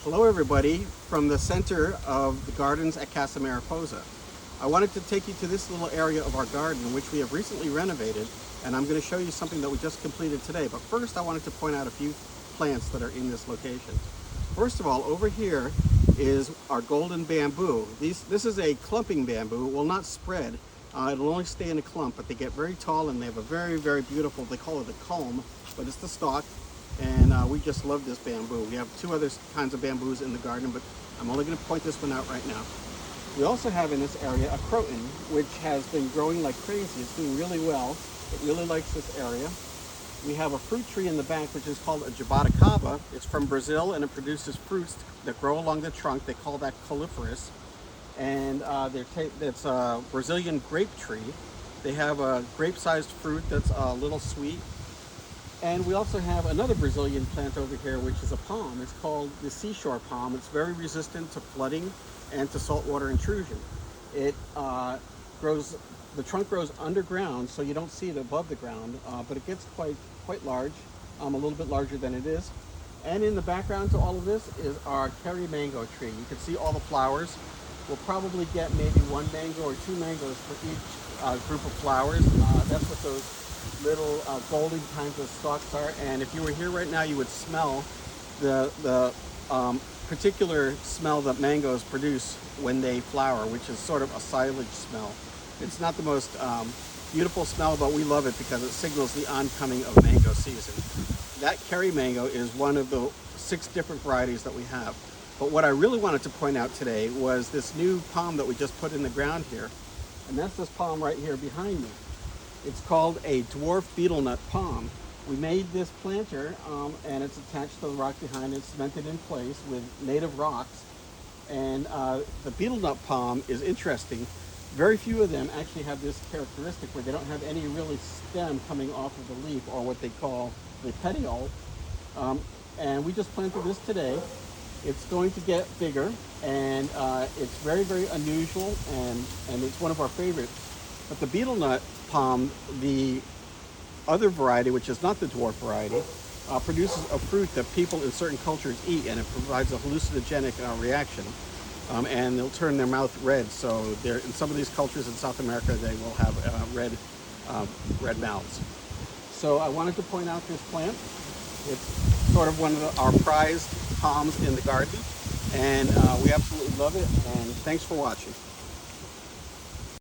Hello everybody from the center of the gardens at Casa Mariposa. I wanted to take you to this little area of our garden which we have recently renovated, and I'm going to show you something that we just completed today. But first I wanted to point out a few plants that are in this location. First of all, over here is our golden bamboo. This is a clumping bamboo. It will not spread. It'll only stay in a clump, but they get very tall and they have a very, very beautiful, they call it a culm, but it's the stalk. And we just love this bamboo. We have two other kinds of bamboos in the garden, but I'm only going to point this one out right now. We also have in this area a croton, which has been growing like crazy. It's doing really well. It really likes this area. We have a fruit tree in the back, which is called a jaboticaba. It's from Brazil, and it produces fruits that grow along the trunk. They call that coliferous. And it's a Brazilian grape tree. They have a grape-sized fruit that's a little sweet. And we also have another Brazilian plant over here, which is a palm. It's called the seashore palm. It's very resistant to flooding and to saltwater intrusion. It the trunk grows underground, so you don't see it above the ground, but it gets quite large, a little bit larger than it is. And in the background to all of this is our cherry mango tree. You can see all the flowers. We'll probably get maybe one mango or two mangoes for each group of flowers. That's what those little golden kinds of stalks are. And if you were here right now, you would smell the particular smell that mangoes produce when they flower, which is sort of a silage smell. It's not the most beautiful smell, but we love it because it signals the oncoming of mango season. That cherry mango is one of the 6 different varieties that we have. But what I really wanted to point out today was this new palm that we just put in the ground here. And that's this palm right here behind me. It's called a Dwarf Betelnut palm. We made this planter and it's attached to the rock behind it, cemented in place with native rocks. And the betelnut palm is interesting. Very few of them actually have this characteristic where they don't have any really stem coming off of the leaf, or what they call the petiole. And we just planted this today. It's going to get bigger, and it's very, very unusual, and it's one of our favorites. But the betelnut palm, the other variety, which is not the dwarf variety, produces a fruit that people in certain cultures eat, and it provides a hallucinogenic reaction. And they'll turn their mouth red. So in some of these cultures in South America, they will have red mouths. So I wanted to point out this plant. It's sort of one of our prized palms in the garden, and we absolutely love it. And thanks for watching.